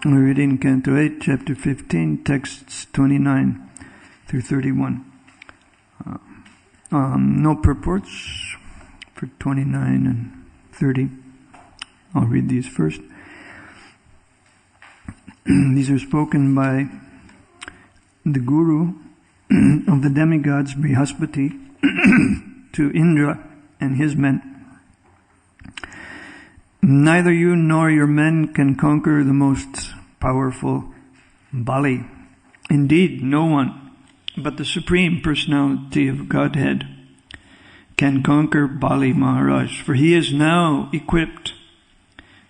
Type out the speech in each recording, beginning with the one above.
We're reading Canto 8, Chapter 15, texts 29 through 31. No purports for 29 and 30. I'll read these first. These are spoken by the Guru of the demigods Brihaspati to Indra and his men. Neither you nor your men can conquer the most powerful Bali. Indeed, no one but the Supreme Personality of Godhead can conquer Bali Maharaj, for he is now equipped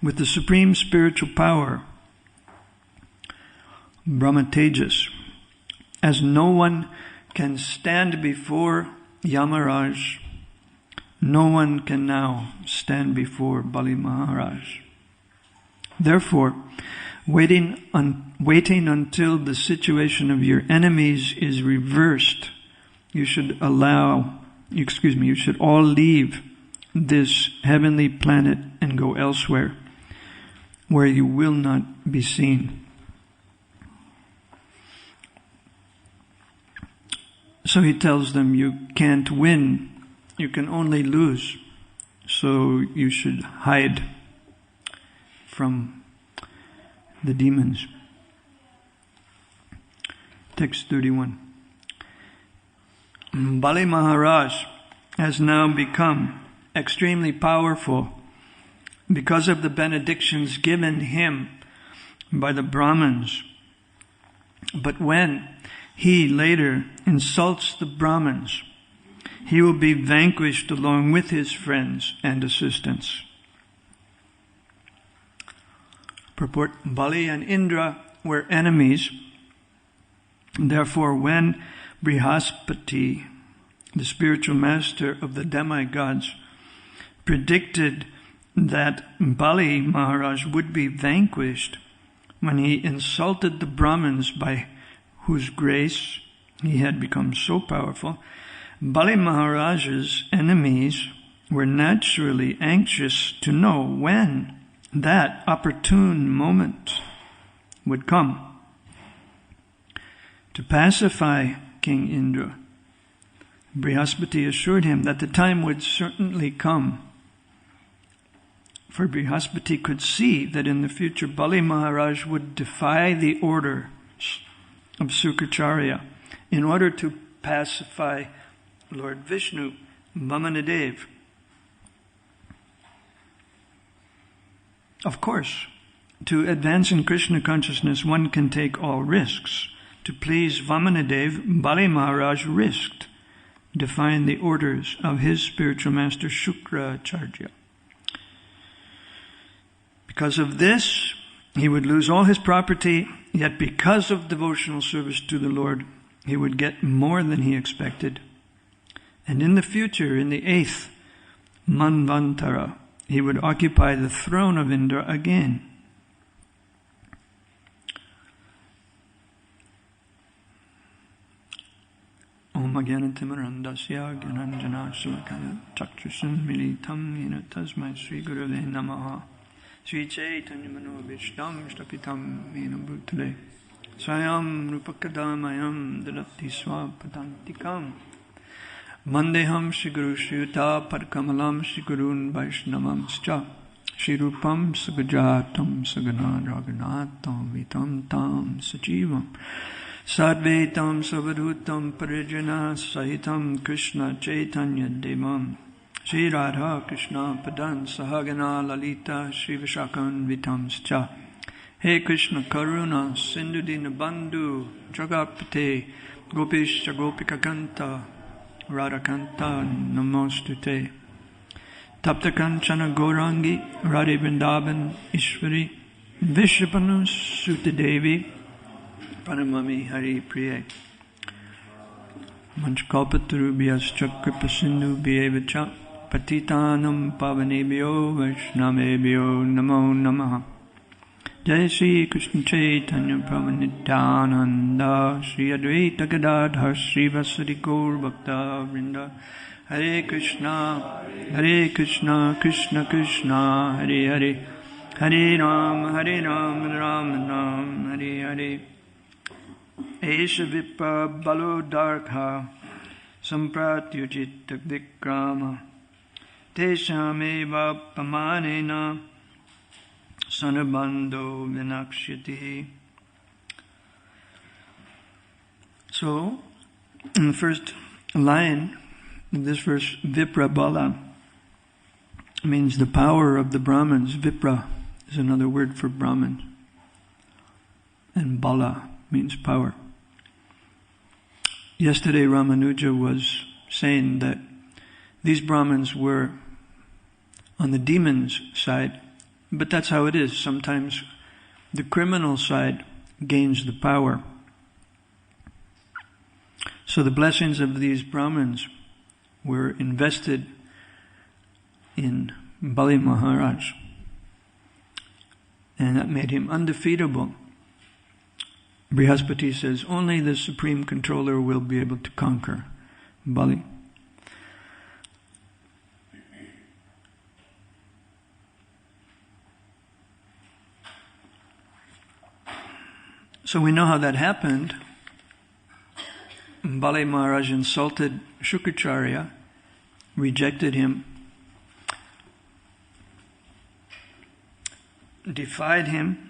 with the supreme spiritual power, Brahma Tejas, as no one can stand before Yamaraj. No one can now stand before Bali Maharaj. Therefore, waiting until the situation of your enemies is reversed, you should all leave this heavenly planet and go elsewhere, where you will not be seen. So he tells them, you can't win. You can only lose. So you should hide from the demons. Text 31. Bali Maharaj has now become extremely powerful because of the benedictions given him by the Brahmins. But when he later insults the Brahmins, he will be vanquished along with his friends and assistants. Purport: Bali and Indra were enemies. Therefore, when Brihaspati, the spiritual master of the demigods, predicted that Bali Maharaj would be vanquished when he insulted the Brahmins by whose grace he had become so powerful, Bali Maharaj's enemies were naturally anxious to know when that opportune moment would come. To pacify King Indra, Brihaspati assured him that the time would certainly come. For Brihaspati could see that in the future Bali Maharaj would defy the orders of Sukracharya in order to pacify Lord Vishnu, Vamanadev. Of course, to advance in Krishna consciousness, one can take all risks. To please Vamanadev, Bali Maharaj risked defying the orders of his spiritual master Shukracharya. Because of this, he would lose all his property, yet because of devotional service to the Lord, he would get more than he expected. And in the future, in the 8th Manvantara, he would occupy the throne of Indra again. Om Agyanatimarandasya Gyananjana Shalakaya Chakshusam Militam Yena Tasmai Sri Gurave Namaha Sri Chaitanya Mano Vishtam Shtapitam Yena Bhutale Swayam Rupakadamayam Dadati Swapadantikam Mandeham Shri Guru Shriyuta Padkamalam Shri Gurun Vaishnavamscha Shri Rupam Sagajatam Sagana Raghunatam Vitam Tam Sajivam Sadvaitam Savadhutam Parijana Sahitam Krishna Chaitanya Devam Shri Radha Krishna Padan Sahagana Lalita Shri Vishakan Vitamscha. He Krishna Karuna Sindhudina Bandhu Jagapate Gopisha Gopika Kanta Radhakanta Namostute Tapta Kanchana Gaurangi Radhe Vrindavan Ishwari Vishapanu Sutadevi Paramami Hari Priye Manchkalpatarubhyascha Kripasindhu Bhyevacha Patitanam Pavanebhyo Vaishnavebhyo Namo Namaha. Jai Shri Krishna Chaitanya Prabhu Nityananda Shri Advaita Gadadhar Shri Vasari Gaur Bhakta Vrinda. Hare Krishna Krishna Krishna Hare Hare Hare Ram, Ram Ram, Hare Hare. Esha Vipra Balodarkha Sampratyujit Vikrama Teshameva Pamanena Sanabando Vinakshiti. So, in the first line of this verse, Vipra Bala means the power of the Brahmins. Vipra is another word for Brahman. And Bala means power. Yesterday Ramanuja was saying that these Brahmins were on the demons' side, but that's how it is. Sometimes the criminal side gains the power. So the blessings of these Brahmins were invested in Bali Maharaj, and that made him undefeatable. Brihaspati says, only the Supreme Controller will be able to conquer Bali. So we know how that happened. Bali Maharaj insulted Shukracharya, rejected him, defied him,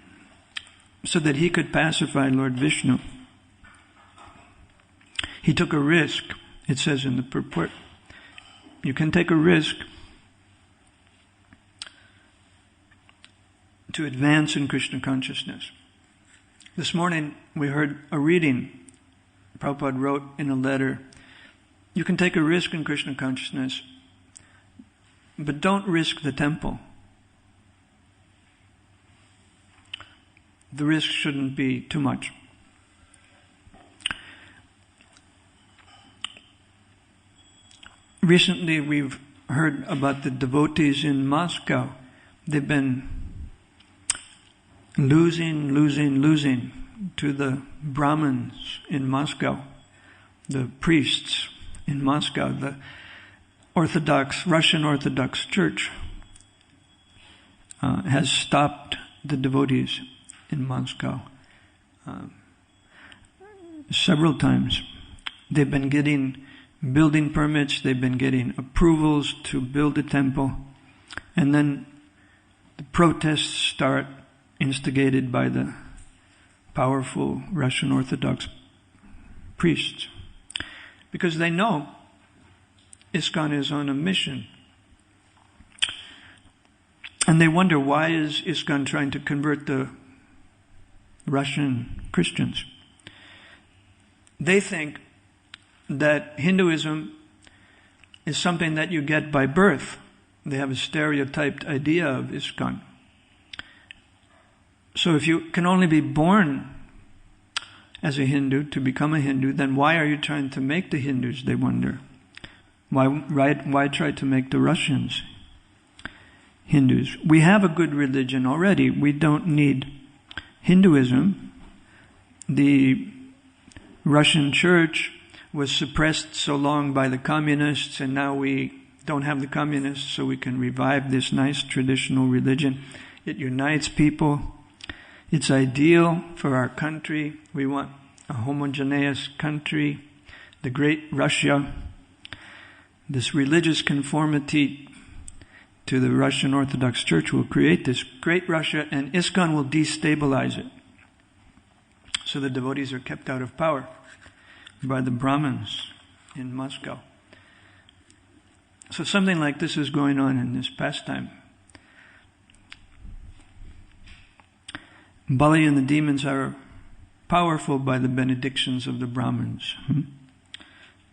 so that he could pacify Lord Vishnu. He took a risk, it says in the purport. You can take a risk to advance in Krishna consciousness. This morning we heard a reading. Prabhupada wrote in a letter, you can take a risk in Krishna consciousness, but don't risk the temple. The risk shouldn't be too much. Recently we've heard about the devotees in Moscow. They've been losing to the Brahmins in Moscow, the priests in Moscow. The Russian Orthodox Church has stopped the devotees in Moscow several times. They've been getting building permits, they've been getting approvals to build a temple, and then the protests start, instigated by the powerful Russian Orthodox priests, because they know ISKCON is on a mission. And they wonder, why is ISKCON trying to convert the Russian Christians? They think that Hinduism is something that you get by birth. They have a stereotyped idea of ISKCON. So if you can only be born as a Hindu to become a Hindu, then why are you trying to make the Hindus, they wonder? Why try to make the Russians Hindus? We have a good religion already. We don't need Hinduism. The Russian church was suppressed so long by the communists, and now we don't have the communists, so we can revive this nice traditional religion. It unites people. It's ideal for our country. We want a homogeneous country, the great Russia. This religious conformity to the Russian Orthodox Church will create this great Russia, and ISKCON will destabilize it. So the devotees are kept out of power by the Brahmins in Moscow. So something like this is going on in this pastime. Bali and the demons are powerful by the benedictions of the Brahmins.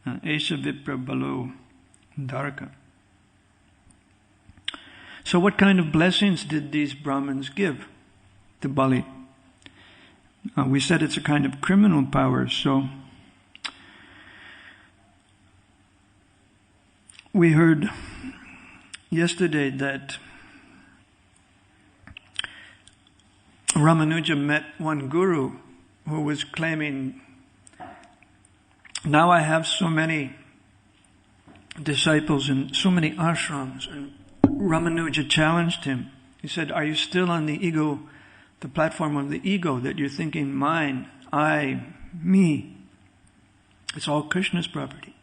Esha Vipra Balo Dharka. So what kind of blessings did these Brahmins give to Bali? We said it's a kind of criminal power, so we heard yesterday that Ramanuja met one guru who was claiming, now I have so many disciples in so many ashrams. And Ramanuja challenged him. He said, are you still on the ego, the platform of the ego, that you're thinking mine, I, me? It's all Krishna's property.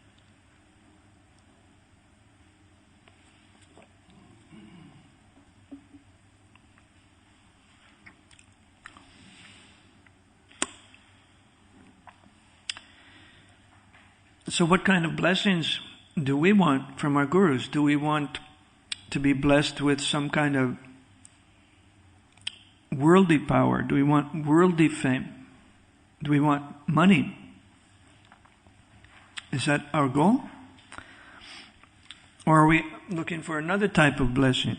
So what kind of blessings do we want from our gurus? Do we want to be blessed with some kind of worldly power? Do we want worldly fame? Do we want money? Is that our goal? Or are we looking for another type of blessing?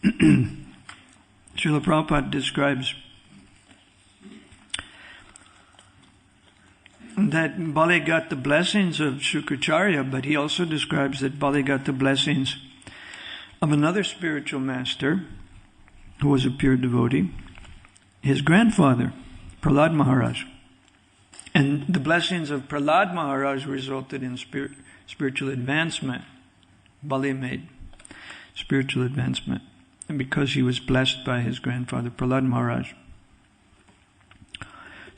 Srila Prabhupada describes that Bali got the blessings of Shukracharya, but he also describes that Bali got the blessings of another spiritual master who was a pure devotee, his grandfather, Prahlad Maharaj. And the blessings of Prahlad Maharaj resulted in spiritual advancement. Bali made spiritual advancement, and because he was blessed by his grandfather, Prahlad Maharaj.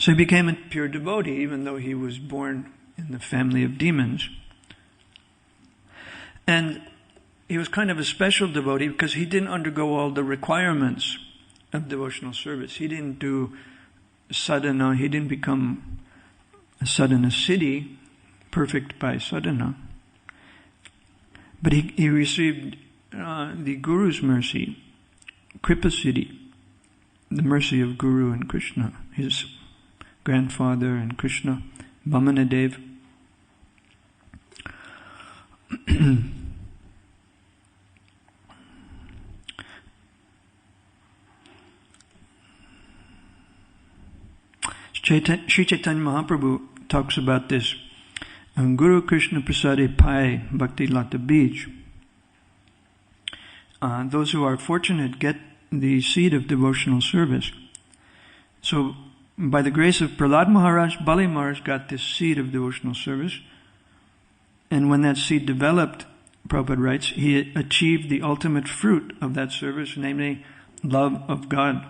So he became a pure devotee, even though he was born in the family of demons. And he was kind of a special devotee because he didn't undergo all the requirements of devotional service. He didn't do sadhana, he didn't become a sadhana siddhi, perfect by sadhana. But he received the Guru's mercy, Kripa Siddhi, the mercy of Guru and Krishna, his grandfather and Krishna, Vamanadev. Sri Chaitanya Mahaprabhu talks about this. Guru Krishna Prasade Pai Bhakti Lata Bij. Those who are fortunate get the seed of devotional service. So, by the grace of Prahlad Maharaj, Bali Maharaj got this seed of devotional service. And when that seed developed, Prabhupada writes, he achieved the ultimate fruit of that service, namely love of God.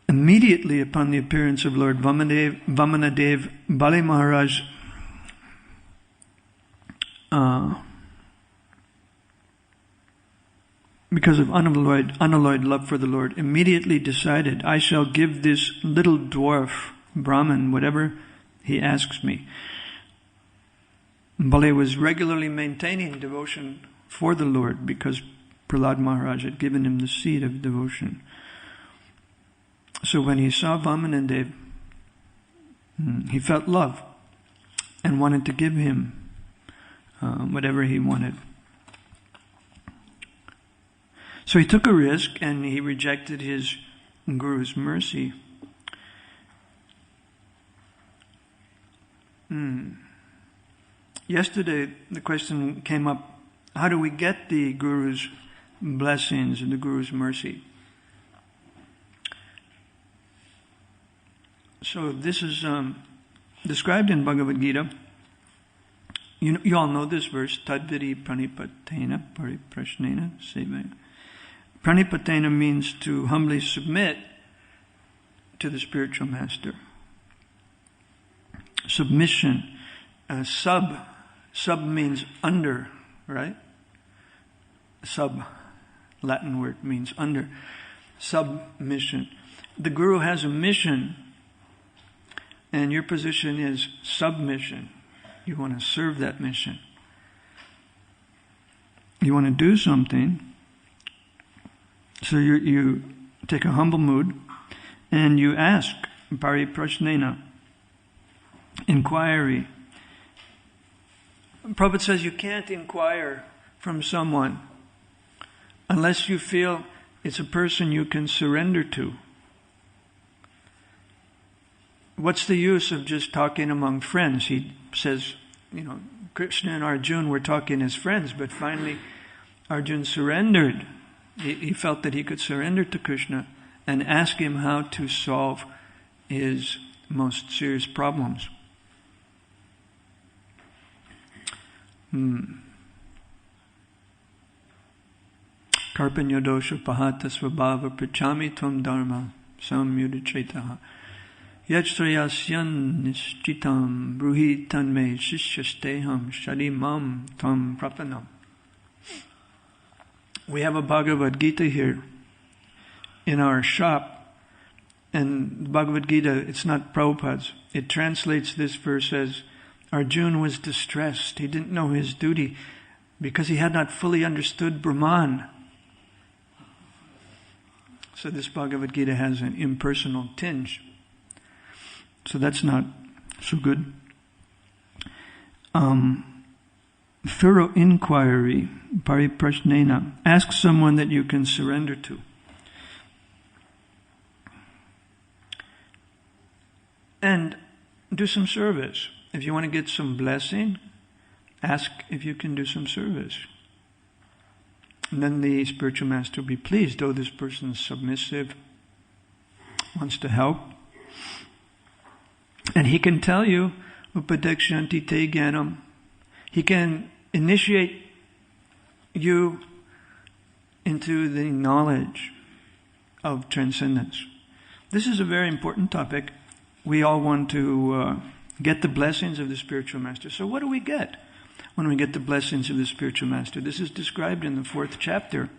Immediately upon the appearance of Lord Vamanadev, Bali Maharaj because of unalloyed love for the Lord, immediately decided, I shall give this little dwarf Brahmin whatever he asks me. Bali was regularly maintaining devotion for the Lord because Prahlad Maharaj had given him the seed of devotion. So when he saw Vamanadev, he felt love and wanted to give him whatever he wanted. So he took a risk and he rejected his Guru's mercy. Yesterday the question came up, how do we get the Guru's blessings and the Guru's mercy? So this is described in Bhagavad Gita. You all know this verse, Tattvavit pranipatena pariprashnena sevaya. Pranipatena means to humbly submit to the spiritual master. Submission. Sub means under, right? Sub, Latin word, means under. Submission. The Guru has a mission, and your position is submission. You want to serve that mission. You want to do something. So you take a humble mood and you ask, pariprashnena, inquiry. Prabhupada says you can't inquire from someone unless you feel it's a person you can surrender to. What's the use of just talking among friends? He says, Krishna and Arjuna were talking as friends, but finally Arjuna surrendered. He felt that he could surrender to Krishna and ask him how to solve his most serious problems. Karpanya dosha pahata svabhava prachami tvam dharma samyudachetaha yajtrayasyan nishchitam bruhi tanme shishyasteham shadimam tvam prapanam. We have a Bhagavad Gita here in our shop, and the Bhagavad Gita, it's not Prabhupada's. It translates this verse as, Arjuna was distressed. He didn't know his duty because he had not fully understood Brahman. So this Bhagavad Gita has an impersonal tinge. So that's not so good. Thorough inquiry, pariprashnena. Ask someone that you can surrender to. And do some service. If you want to get some blessing, ask if you can do some service. And then the spiritual master will be pleased. Oh, this person is submissive, wants to help. And he can tell you, Upadakshanti te gyanam. He can initiate you into the knowledge of transcendence. This is a very important topic. We all want to get the blessings of the spiritual master. So what do we get when we get the blessings of the spiritual master? This is described in the 4th chapter.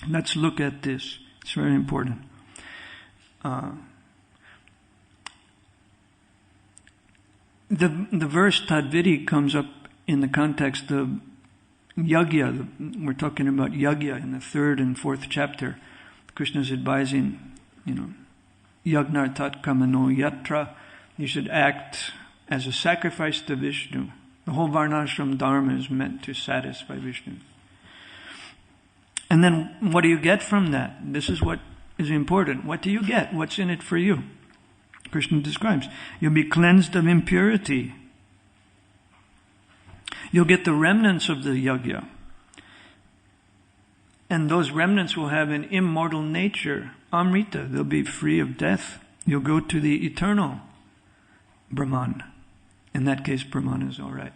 Let's look at this. It's very important. The verse Tattvavit comes up in the context of yagya. We're talking about yagya in the 3rd and 4th chapter. Krishna's advising, Yagnartat kamano yatra. You should act as a sacrifice to Vishnu. The whole Varnashram Dharma is meant to satisfy Vishnu. And then what do you get from that? This is what is important. What do you get? What's in it for you? Krishna describes. You'll be cleansed of impurity. You'll get the remnants of the yagya. And those remnants will have an immortal nature. Amrita. They'll be free of death. You'll go to the eternal Brahman. In that case, Brahman is all right.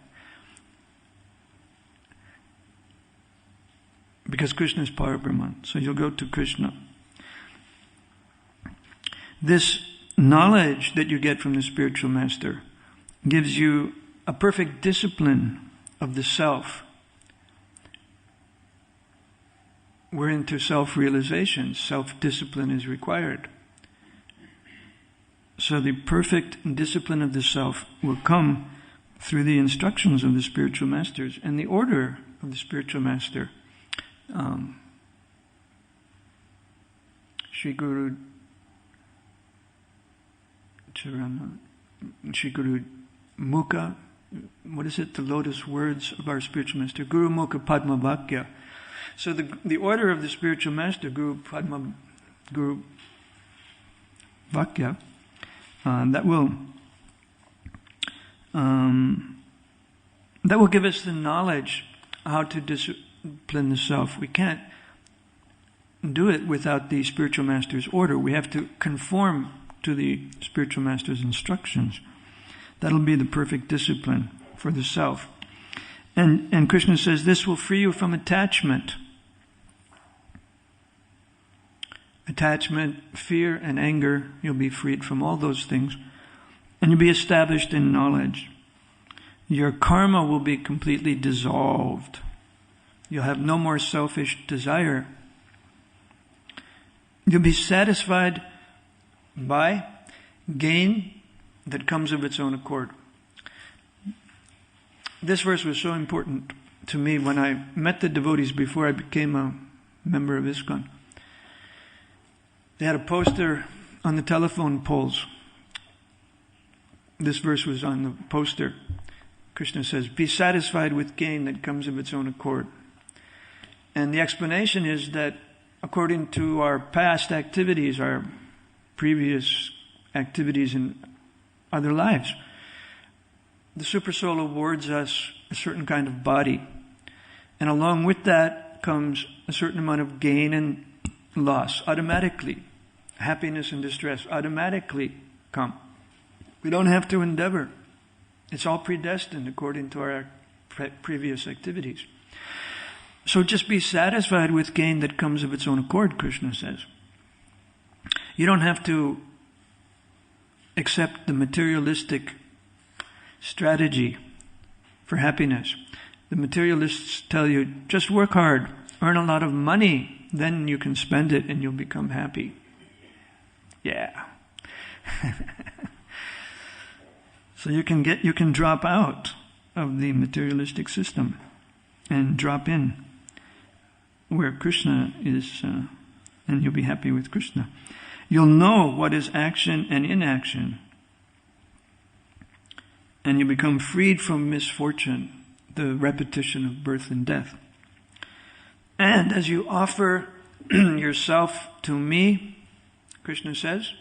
Because Krishna is Parabrahman. So you'll go to Krishna. This knowledge that you get from the spiritual master gives you a perfect discipline of the self. We're into self-realization. Self-discipline is required. So the perfect discipline of the self will come through the instructions of the spiritual masters and the order of the spiritual master. Shri Guru Charana, Shri Guru Mukha, what is it? The lotus words of our spiritual master, Guru Mukha Padma Vakya. So the order of the spiritual master, Guru Vakya, that will give us the knowledge how to discipline the self. We can't do it without the spiritual master's order. We have to conform to the spiritual master's instructions. That'll be the perfect discipline for the self. And Krishna says this will free you from attachment. Attachment, fear, and anger, you'll be freed from all those things. And you'll be established in knowledge. Your karma will be completely dissolved. You'll have no more selfish desire. You'll be satisfied by gain that comes of its own accord. This verse was so important to me when I met the devotees before I became a member of ISKCON. They had a poster on the telephone poles. This verse was on the poster. Krishna says, be satisfied with gain that comes of its own accord. And the explanation is that according to our past activities, our previous activities in other lives, the Supersoul awards us a certain kind of body. And along with that comes a certain amount of gain and loss automatically. Happiness and distress automatically come. We don't have to endeavor. It's all predestined according to our previous activities. So just be satisfied with gain that comes of its own accord, Krishna says. You don't have to accept the materialistic strategy for happiness. The materialists tell you, just work hard, earn a lot of money, then you can spend it and you'll become happy. Yeah. So you can drop out of the materialistic system and drop in where Krishna is, and you'll be happy with Krishna. You'll know what is action and inaction, and you become freed from misfortune, the repetition of birth and death. And as you offer yourself to me, Krishna says,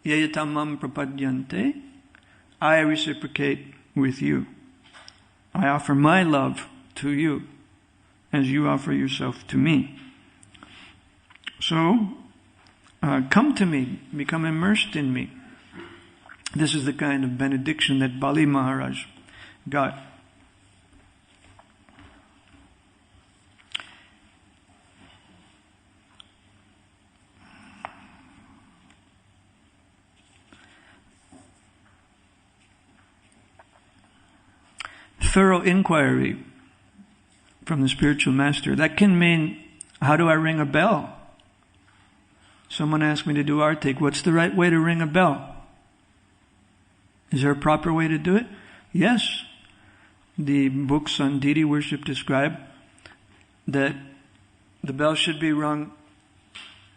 Yayatamam prapadyante, I reciprocate with you. I offer my love to you as you offer yourself to me. So, come to me, become immersed in me. This is the kind of benediction that Bali Maharaj got. Thorough inquiry from the spiritual master. That can mean, how do I ring a bell? Someone asked me to do artik. What's the right way to ring a bell? Is there a proper way to do it? Yes. The books on deity worship describe that the bell should be rung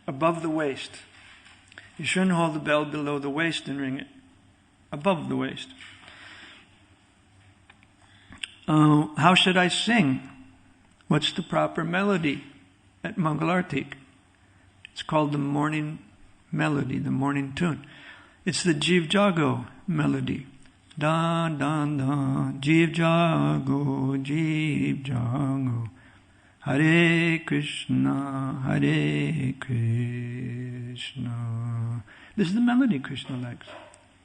above the waist. You shouldn't hold the bell below the waist and ring it above the waist. How should I sing? What's the proper melody at Mangalartik? It's called the morning melody, the morning tune. It's the Jiv Jago melody. Da, da, da, Jiv Jago, Jiv Jago. Hare Krishna, Hare Krishna. This is the melody Krishna likes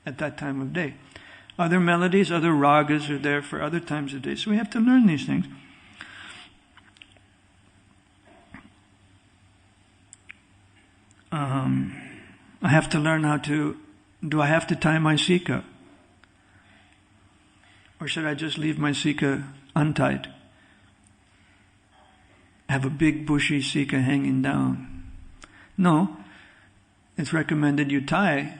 at that time of day. Other melodies, other ragas are there for other times of day. So we have to learn these things. I have to learn do I have to tie my sika? Or should I just leave my sika untied? Have a big bushy sika hanging down? No. It's recommended you tie.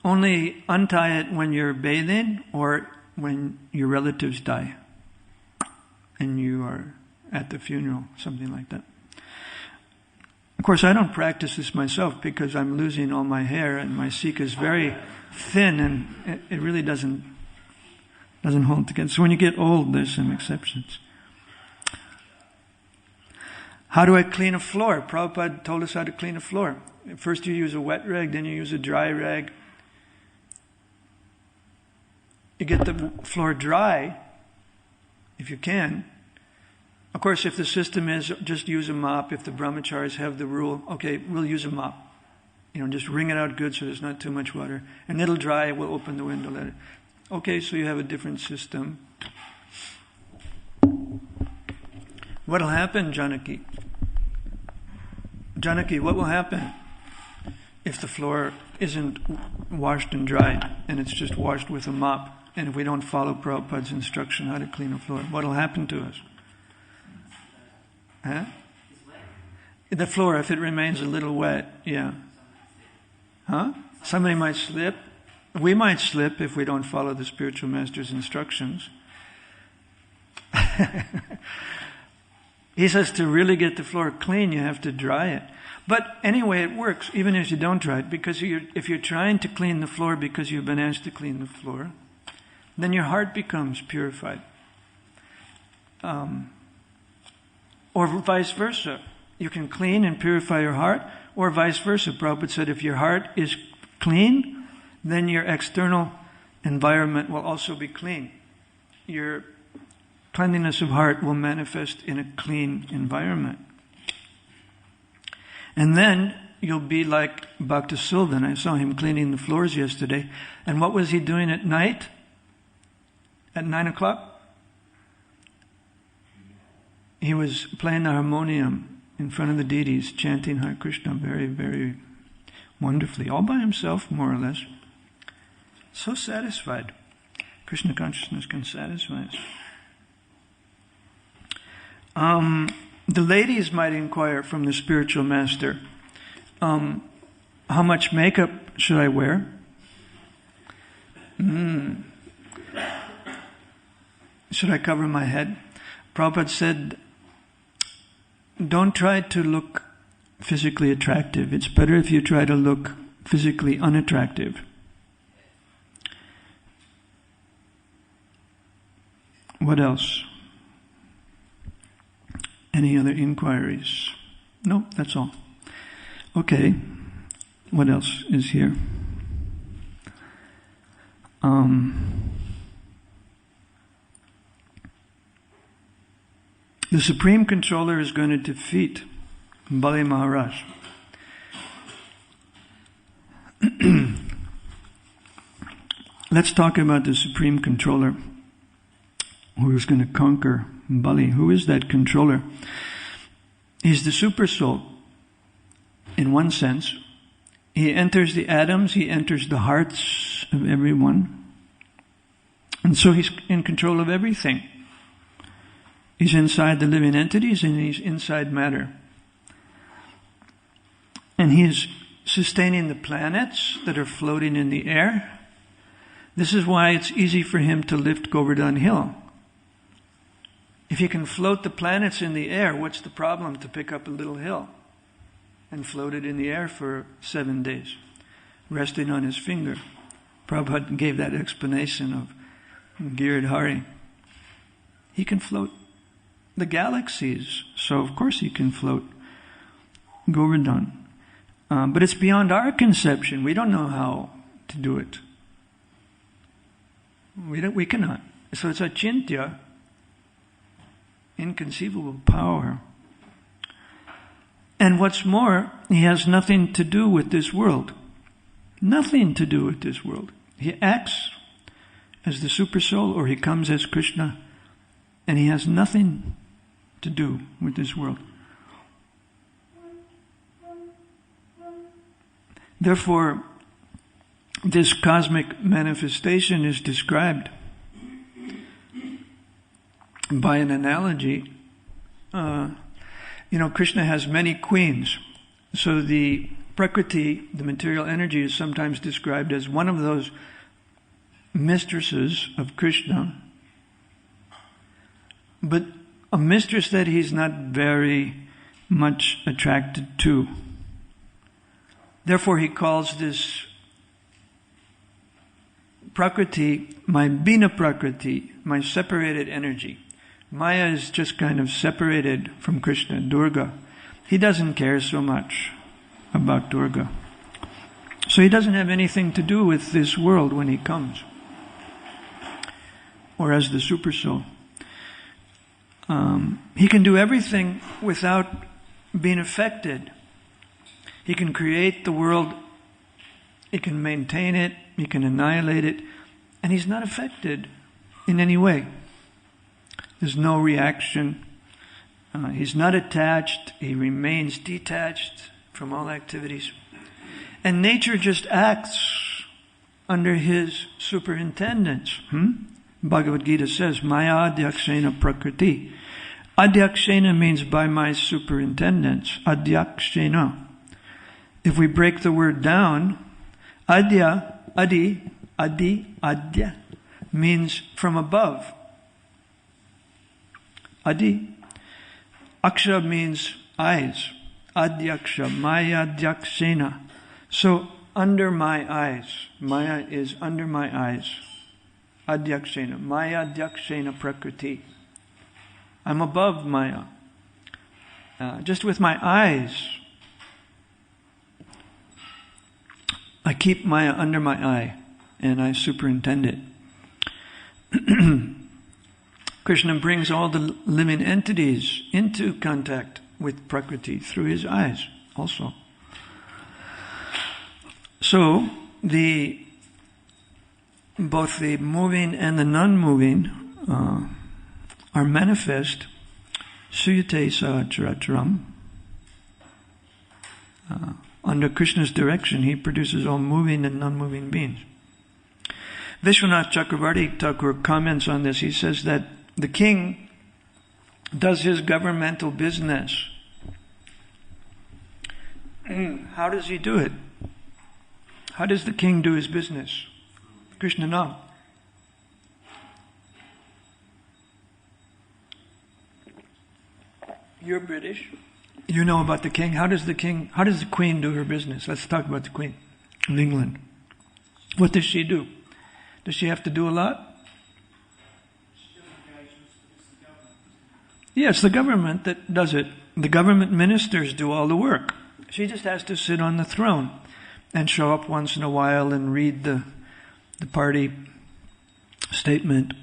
Only untie it when you're bathing or when your relatives die and you are at the funeral, something like that. Of course, I don't practice this myself because I'm losing all my hair and my sika is very thin and it really doesn't hold together. So when you get old, there's some exceptions. How do I clean a floor? Prabhupada told us how to clean a floor. First you use a wet rag, then you use a dry rag. You get the floor dry, if you can. Of course, if the system is just use a mop, if the brahmacharis have the rule, okay, we'll use a mop. Just wring it out good so there's not too much water. And it'll dry, we'll open the window, let it. Okay, so you have a different system. What'll happen, Janaki? Janaki, what will happen if the floor isn't washed and dried and it's just washed with a mop? And if we don't follow Prabhupada's instruction how to clean a floor, what'll happen to us? Huh? The floor, if it remains a little wet, yeah. Huh? Somebody might slip. We might slip if we don't follow the spiritual master's instructions. He says to really get the floor clean, you have to dry it. But anyway, it works, even if you don't dry it, because if you're trying to clean the floor because you've been asked to clean the floor, then your heart becomes purified. Or vice versa. You can clean and purify your heart, or vice versa. Prabhupada said if your heart is clean, then your external environment will also be clean. Your cleanliness of heart will manifest in a clean environment. And then you'll be like Bhakta Suldan. I saw him cleaning the floors yesterday. And what was he doing at night? At 9 o'clock? he was playing the harmonium in front of the deities, chanting Hare Krishna very, very wonderfully, all by himself, more or less. So satisfied. Krishna consciousness can satisfy us. The ladies might inquire from the spiritual master, how much makeup should I wear? Should I cover my head? Prabhupada said, don't try to look physically attractive. It's better if you try to look physically unattractive. What else? Any other inquiries? No, that's all. Okay. What else is here? The Supreme Controller is going to defeat Bali Maharaj. Let's talk about the Supreme Controller who is going to conquer Bali. Who is that controller? He's the Super Soul, in one sense. He enters the atoms, he enters the hearts of everyone. And so he's in control of everything. He's inside the living entities and he's inside matter. And he is sustaining the planets that are floating in the air. This is why it's easy for him to lift Govardhan Hill. If he can float the planets in the air, what's the problem to pick up a little hill and float it in the air for 7 days, resting on his finger? Prabhupada gave that explanation of Giridhari. He can float the galaxies, so of course he can float Govardhan. But it's beyond our conception. We don't know how to do it. We cannot. So it's achintya, inconceivable power. And what's more, he has nothing to do with this world. Nothing to do with this world. He acts as the Super Soul, or he comes as Krishna, and he has nothing to do with this world. Therefore, this cosmic manifestation is described by an analogy. Krishna has many queens. So the Prakriti, the material energy, is sometimes described as one of those mistresses of Krishna, but a mistress that he's not very much attracted to. Therefore, he calls this Prakriti my Bina Prakriti, my separated energy. Maya is just kind of separated from Krishna, Durga. He doesn't care so much about Durga. So he doesn't have anything to do with this world when he comes, or as the Super Soul. He can do everything without being affected. He can create the world, he can maintain it, he can annihilate it, and he's not affected in any way. There's no reaction. He's not attached. He remains detached from all activities. And nature just acts under his superintendence. Bhagavad Gita says, Maya Adhyakshena Prakriti. Adhyakshena means by my superintendence. Adhyakshena. If we break the word down, Adya, Adya means from above. Adi. Aksha means eyes. Adyaksha, Maya Adhyakshena. So, under my eyes. Maya is under my eyes. Adhyakshena. Maya Adhyakshena Prakriti. I'm above Maya. Just with my eyes, I keep Maya under my eye and I superintend it. Krishna brings all the living entities into contact with Prakriti through his eyes also. So, both the moving and the non-moving are manifest Suyate Sahacharacharam. Under Krishna's direction, he produces all moving and non-moving beings. Vishwanath Chakravarti Thakur comments on this. He says that the king does his governmental business. How does he do it? How does the king do his business? Krishna knows. You're British. You know about the king. How does the queen do her business? Let's talk about the queen of England. What does she do? Does she have to do a lot? Yes, the government that does it. The government ministers do all the work. She just has to sit on the throne and show up once in a while and read the party statement.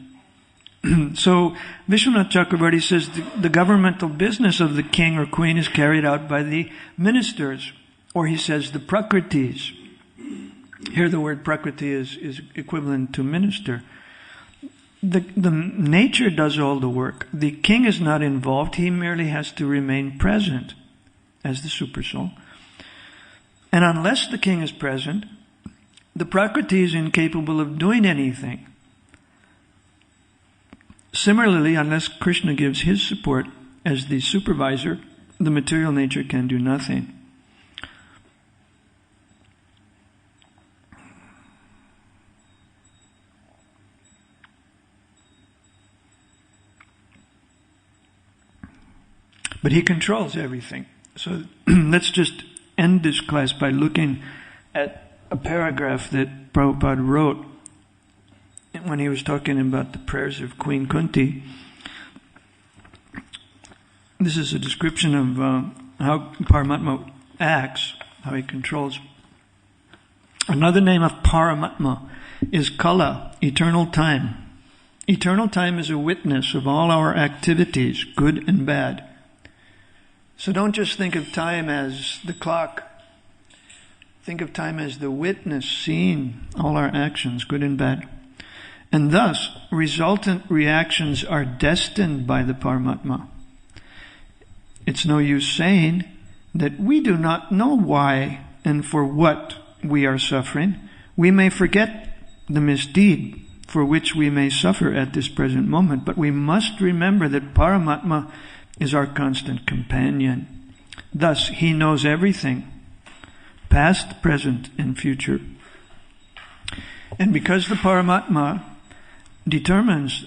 So Vishwanath Chakravarti says the governmental business of the king or queen is carried out by the ministers, or he says the prakritis. Here the word prakriti is equivalent to minister. The nature does all the work. The king is not involved. He merely has to remain present as the supersoul. And unless the king is present, the prakriti is incapable of doing anything. Similarly, unless Krishna gives his support as the supervisor, the material nature can do nothing. But he controls everything. So let's just end this class by looking at a paragraph that Prabhupada wrote when he was talking about the prayers of Queen Kunti. This is a description of how Paramatma acts, how he controls. Another name of Paramatma is Kala, eternal time. Eternal time is a witness of all our activities, good and bad. So don't just think of time as the clock. Think of time as the witness seeing all our actions, good and bad. And thus, resultant reactions are destined by the Paramatma. It's no use saying that we do not know why and for what we are suffering. We may forget the misdeed for which we may suffer at this present moment, but we must remember that Paramatma is our constant companion. Thus, he knows everything, past, present, and future. And because the Paramatma determines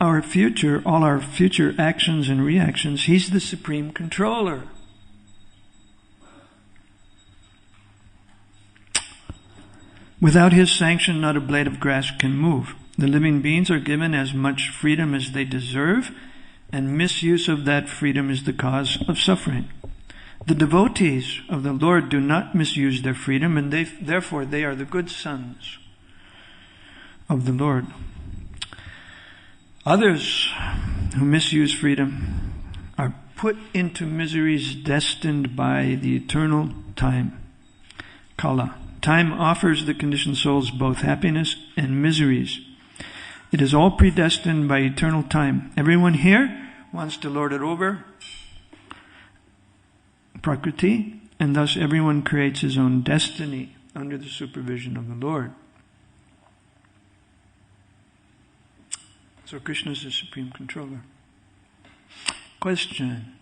our future, all our future actions and reactions, he's the supreme controller. Without his sanction, not a blade of grass can move. The living beings are given as much freedom as they deserve, and misuse of that freedom is the cause of suffering. The devotees of the Lord do not misuse their freedom, and therefore they are the good sons of the Lord. Others who misuse freedom are put into miseries destined by the eternal time. Kala. Time offers the conditioned souls both happiness and miseries. It is all predestined by eternal time. Everyone here wants to lord it over Prakriti, and thus everyone creates his own destiny under the supervision of the Lord. So Krishna is the supreme controller. Question.